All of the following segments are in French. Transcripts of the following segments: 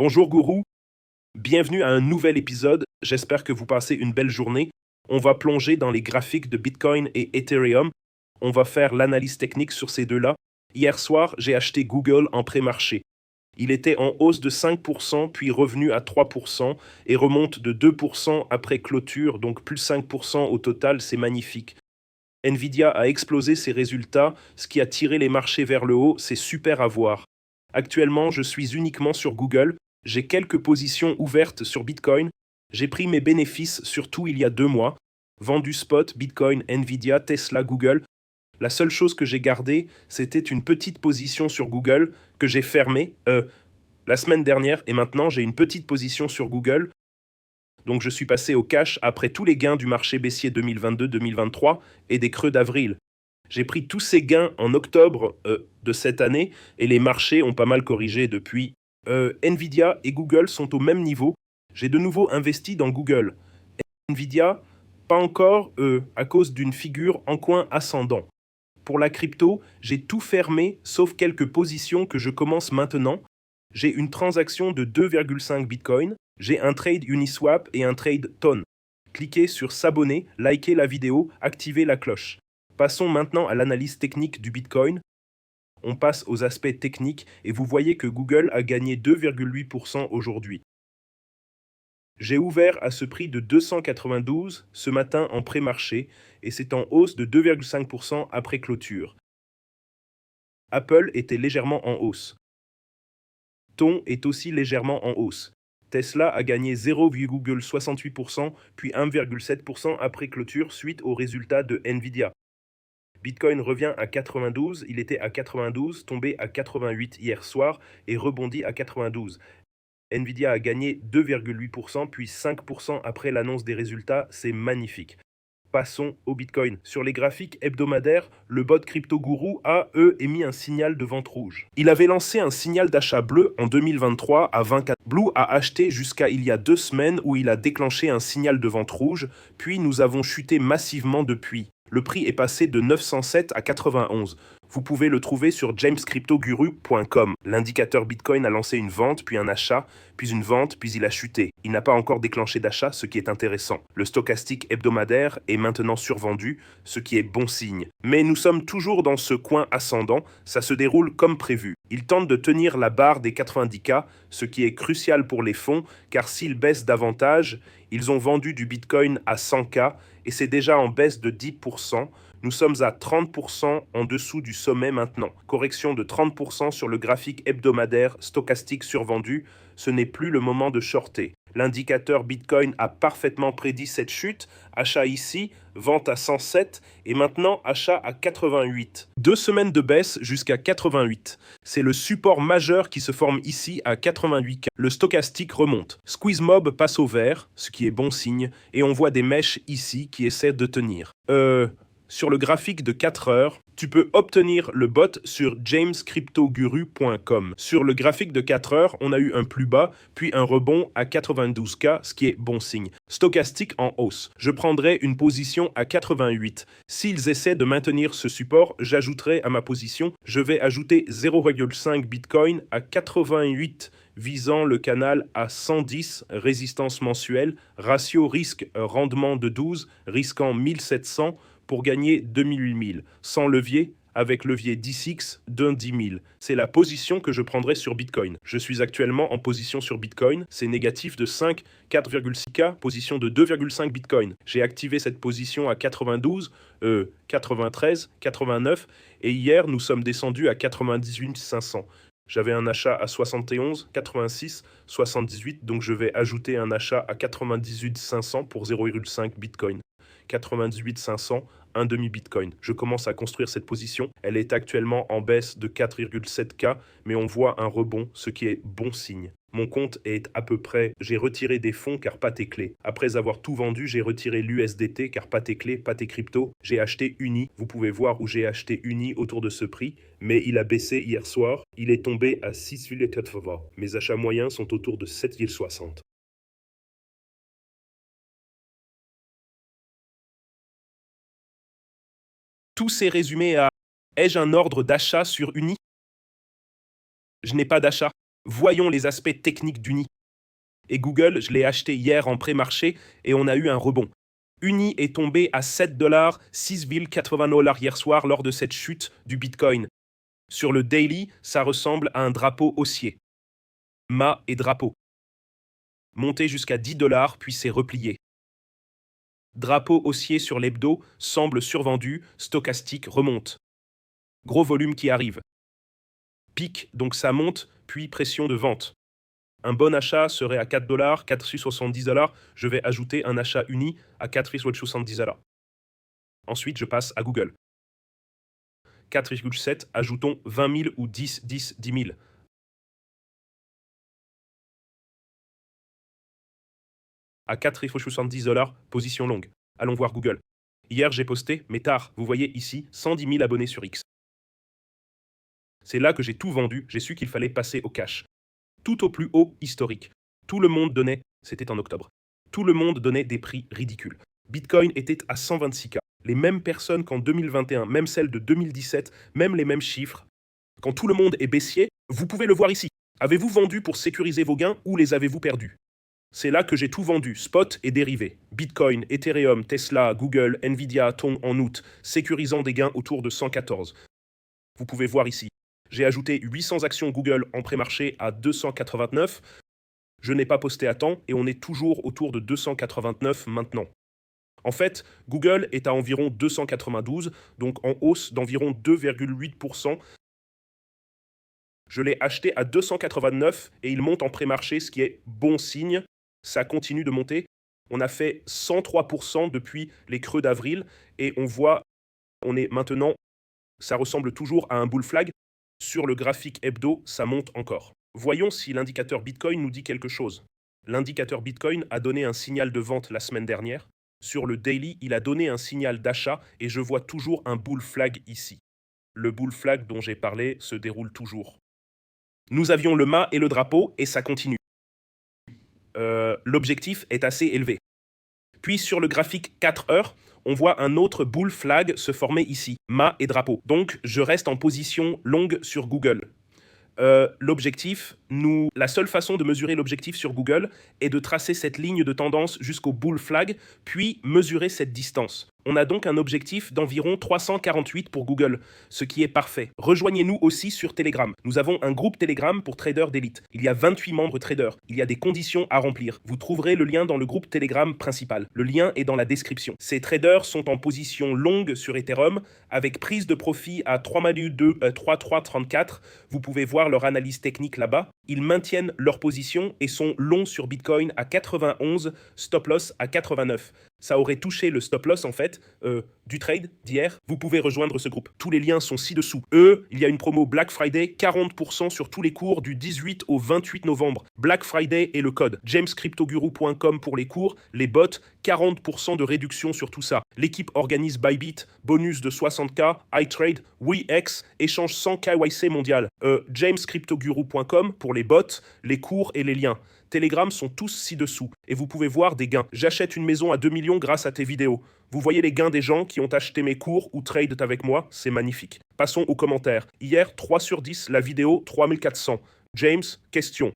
Bonjour gourou, bienvenue à un nouvel épisode, j'espère que vous passez une belle journée. On va plonger dans les graphiques de Bitcoin et Ethereum, on va faire l'analyse technique sur ces deux-là. Hier soir, j'ai acheté Google en pré-marché. Il était en hausse de 5%, puis revenu à 3% et remonte de 2% après clôture, donc plus 5% au total, c'est magnifique. Nvidia a explosé ses résultats, ce qui a tiré les marchés vers le haut, c'est super à voir. Actuellement, je suis uniquement sur Google, j'ai quelques positions ouvertes sur Bitcoin, j'ai pris mes bénéfices surtout il y a 2 mois, vendu spot, Bitcoin, Nvidia, Tesla, Google. La seule chose que j'ai gardée, c'était une petite position sur Google que j'ai fermée la semaine dernière et maintenant j'ai une petite position sur Google. Donc je suis passé au cash après tous les gains du marché baissier 2022-2023 et des creux d'avril. J'ai pris tous ces gains en octobre de cette année et les marchés ont pas mal corrigé depuis. Nvidia et Google sont au même niveau. J'ai de nouveau investi dans Google. Nvidia, pas encore à cause d'une figure en coin ascendant. Pour la crypto, j'ai tout fermé sauf quelques positions que je commence maintenant. J'ai une transaction de 2,5 Bitcoin, j'ai un trade Uniswap et un trade TON. Cliquez sur s'abonner, likez la vidéo, activez la cloche. Passons maintenant à l'analyse technique du Bitcoin. On passe aux aspects techniques et vous voyez que Google a gagné 2,8% aujourd'hui. J'ai ouvert à ce prix de 292 ce matin en pré-marché et c'est en hausse de 2,5% après clôture. Apple était légèrement en hausse. TON est aussi légèrement en hausse. Tesla a gagné 0,68% puis 1,7% après clôture suite aux résultats de Nvidia. Bitcoin revient à 92, il était à 92, tombé à 88 hier soir et rebondit à 92. Nvidia a gagné 2,8% puis 5% après l'annonce des résultats, c'est magnifique. Passons au Bitcoin. Sur les graphiques hebdomadaires, le bot Crypto Guru a, émis un signal de vente rouge. Il avait lancé un signal d'achat bleu en 2023 à 24. Blue a acheté jusqu'à il y a 2 semaines où il a déclenché un signal de vente rouge, puis nous avons chuté massivement depuis. Le prix est passé de 907 à 91. Vous pouvez le trouver sur jamescryptoguru.com. L'indicateur Bitcoin a lancé une vente, puis un achat, puis une vente, puis il a chuté. Il n'a pas encore déclenché d'achat, ce qui est intéressant. Le stochastique hebdomadaire est maintenant survendu, ce qui est bon signe. Mais nous sommes toujours dans ce coin ascendant, ça se déroule comme prévu. Il tente de tenir la barre des 90K, ce qui est crucial pour les fonds, car s'ils baissent davantage, ils ont vendu du Bitcoin à 100K et c'est déjà en baisse de 10%. Nous sommes à 30% en dessous du sommet maintenant. Correction de 30% sur le graphique hebdomadaire stochastique survendu. Ce n'est plus le moment de shorter. L'indicateur Bitcoin a parfaitement prédit cette chute. Achat ici, vente à 107 et maintenant achat à 88. 2 semaines de baisse jusqu'à 88. C'est le support majeur qui se forme ici à 88K. Le stochastique remonte. Squeeze Mob passe au vert, ce qui est bon signe, et on voit des mèches ici qui essaient de tenir. Sur le graphique de 4 heures, tu peux obtenir le bot sur jamescryptoguru.com. Sur le graphique de 4 heures, on a eu un plus bas, puis un rebond à 92K, ce qui est bon signe. Stochastique en hausse. Je prendrai une position à 88. S'ils essaient de maintenir ce support, j'ajouterai à ma position, je vais ajouter 0,5 Bitcoin à 88 visant le canal à 110, résistance mensuelle, ratio risque-rendement de 12, risquant 1700, pour gagner 2000, sans levier, avec levier 10x d'un 10 000. C'est la position que je prendrai sur Bitcoin. Je suis actuellement en position sur Bitcoin, c'est négatif de 5, 4,6K, position de 2,5 Bitcoin. J'ai activé cette position à 92, 93, 89, et hier nous sommes descendus à 98 500. J'avais un achat à 71, 86, 78, donc je vais ajouter un achat à 98 500 pour 0,5 Bitcoin. 98 500, un demi-bitcoin. Je commence à construire cette position. Elle est actuellement en baisse de 4,7K, mais on voit un rebond, ce qui est bon signe. Mon compte est à peu près... J'ai retiré des fonds car pas tes clés. Après avoir tout vendu, j'ai retiré l'USDT car pas tes clés, pas tes cryptos. J'ai acheté Uni. Vous pouvez voir où j'ai acheté Uni autour de ce prix, mais il a baissé hier soir. Il est tombé à 6,80. Mes achats moyens sont autour de 7,60. Tout s'est résumé à: ai-je un ordre d'achat sur Uni? Je n'ai pas d'achat. Voyons les aspects techniques d'Uni. Et Google, je l'ai acheté hier en pré-marché et on a eu un rebond. Uni est tombé à 7 $, 6,80 $ hier soir lors de cette chute du Bitcoin. Sur le daily, ça ressemble à un drapeau haussier. Mât et drapeau. Monté jusqu'à 10 $, puis s'est replié. Drapeau haussier sur l'hebdo, semble survendu, stochastique remonte. Gros volume qui arrive. Pic, donc ça monte, puis pression de vente. Un bon achat serait à 4 $, 4,70 $. Je vais ajouter un achat uni à 4,70 $. Ensuite, je passe à Google. 4,7, ajoutons 20 000 ou 10 000. À 4,70 $, position longue. Allons voir Google. Hier, j'ai posté, mais tard, vous voyez ici, 110 000 abonnés sur X. C'est là que j'ai tout vendu, j'ai su qu'il fallait passer au cash. Tout au plus haut historique. Tout le monde donnait, c'était en octobre, tout le monde donnait des prix ridicules. Bitcoin était à 126K. Les mêmes personnes qu'en 2021, même celles de 2017, même les mêmes chiffres. Quand tout le monde est baissier, vous pouvez le voir ici. Avez-vous vendu pour sécuriser vos gains ou les avez-vous perdus? C'est là que j'ai tout vendu, spot et dérivés. Bitcoin, Ethereum, Tesla, Google, Nvidia, Tong en août, sécurisant des gains autour de 114. Vous pouvez voir ici. J'ai ajouté 800 actions Google en pré-marché à 289. Je n'ai pas posté à temps et on est toujours autour de 289 maintenant. En fait, Google est à environ 292, donc en hausse d'environ 2,8%. Je l'ai acheté à 289 et il monte en pré-marché, ce qui est bon signe. Ça continue de monter. On a fait 103% depuis les creux d'avril et on voit, on est maintenant, ça ressemble toujours à un bull flag. Sur le graphique hebdo, ça monte encore. Voyons si l'indicateur Bitcoin nous dit quelque chose. L'indicateur Bitcoin a donné un signal de vente la semaine dernière. Sur le daily, il a donné un signal d'achat et je vois toujours un bull flag ici. Le bull flag dont j'ai parlé se déroule toujours. Nous avions le mât et le drapeau et ça continue. L'objectif est assez élevé. Puis sur le graphique 4 heures, on voit un autre bull flag se former ici, mât et drapeau. Donc je reste en position longue sur Google. La seule façon de mesurer l'objectif sur Google est de tracer cette ligne de tendance jusqu'au bull flag, puis mesurer cette distance. On a donc un objectif d'environ 348 pour Google, ce qui est parfait. Rejoignez-nous aussi sur Telegram. Nous avons un groupe Telegram pour traders d'élite. Il y a 28 membres traders. Il y a des conditions à remplir. Vous trouverez le lien dans le groupe Telegram principal. Le lien est dans la description. Ces traders sont en position longue sur Ethereum avec prise de profit à 3,34. Vous pouvez voir leur analyse technique là-bas. Ils maintiennent leur position et sont longs sur Bitcoin à 91, stop loss à 89. Ça aurait touché le stop loss en fait du trade d'hier. Vous pouvez rejoindre ce groupe. Tous les liens sont ci-dessous. Il y a une promo Black Friday, 40% sur tous les cours du 18 au 28 novembre. Black Friday est le code. jamescryptoguru.com pour les cours, les bots, 40% de réduction sur tout ça. L'équipe organise Bybit, bonus de 60K, iTrade, WeX, échange 100 KYC mondial. jamescryptoguru.com pour les bots, les cours et les liens. Telegram sont tous ci-dessous et vous pouvez voir des gains. J'achète une maison à 2 millions grâce à tes vidéos. Vous voyez les gains des gens qui ont acheté mes cours ou traded avec moi, c'est magnifique. Passons aux commentaires. Hier, 3 sur 10, la vidéo 3400. James, question.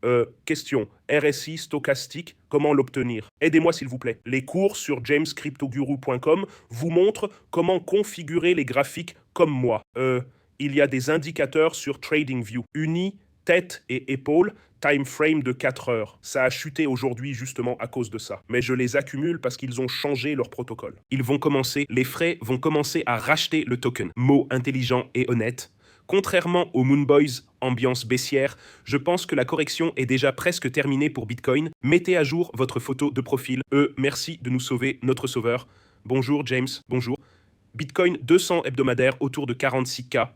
RSI stochastique, comment l'obtenir? Aidez-moi s'il vous plaît. Les cours sur jamescryptoguru.com vous montrent comment configurer les graphiques comme moi. Il y a des indicateurs sur TradingView. Uni, tête et épaule, time frame de 4 heures. Ça a chuté aujourd'hui justement à cause de ça. Mais je les accumule parce qu'ils ont changé leur protocole. Les frais vont commencer à racheter le token. Mot intelligent et honnête. Contrairement aux Moonboys, ambiance baissière, je pense que la correction est déjà presque terminée pour Bitcoin. Mettez à jour votre photo de profil. Merci de nous sauver, notre sauveur. Bonjour James, bonjour. Bitcoin 200 hebdomadaire autour de 46K.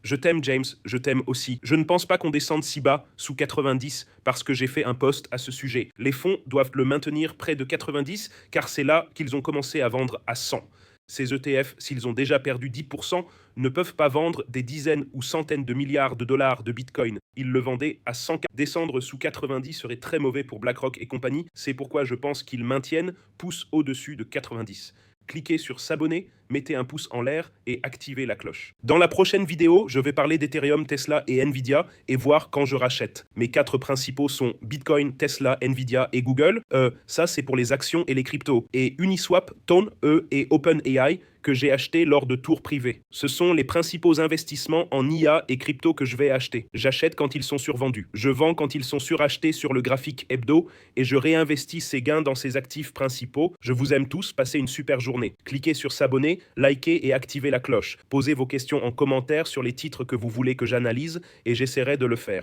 Je t'aime James, je t'aime aussi. Je ne pense pas qu'on descende si bas, sous 90, parce que j'ai fait un post à ce sujet. Les fonds doivent le maintenir près de 90, car c'est là qu'ils ont commencé à vendre à 100. Ces ETF, s'ils ont déjà perdu 10%, ne peuvent pas vendre des dizaines ou centaines de milliards de dollars de Bitcoin. Ils le vendaient à 100. Descendre sous 90 serait très mauvais pour BlackRock et compagnie. C'est pourquoi je pense qu'ils maintiennent, poussent au-dessus de 90. Cliquez sur s'abonner, mettez un pouce en l'air et activez la cloche. Dans la prochaine vidéo, je vais parler d'Ethereum, Tesla et Nvidia et voir quand je rachète. Mes 4 principaux sont Bitcoin, Tesla, Nvidia et Google. Ça, c'est pour les actions et les cryptos. Et Uniswap, Tone, et OpenAI, que j'ai acheté lors de tours privés. Ce sont les principaux investissements en IA et crypto que je vais acheter. J'achète quand ils sont survendus. Je vends quand ils sont surachetés sur le graphique hebdo et je réinvestis ces gains dans ces actifs principaux. Je vous aime tous, passez une super journée. Cliquez sur s'abonner, likez et activez la cloche. Posez vos questions en commentaire sur les titres que vous voulez que j'analyse et j'essaierai de le faire.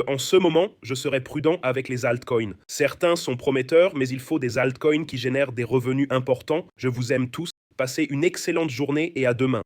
En ce moment, je serai prudent avec les altcoins. Certains sont prometteurs, mais il faut des altcoins qui génèrent des revenus importants. Je vous aime tous. Passez une excellente journée et à demain.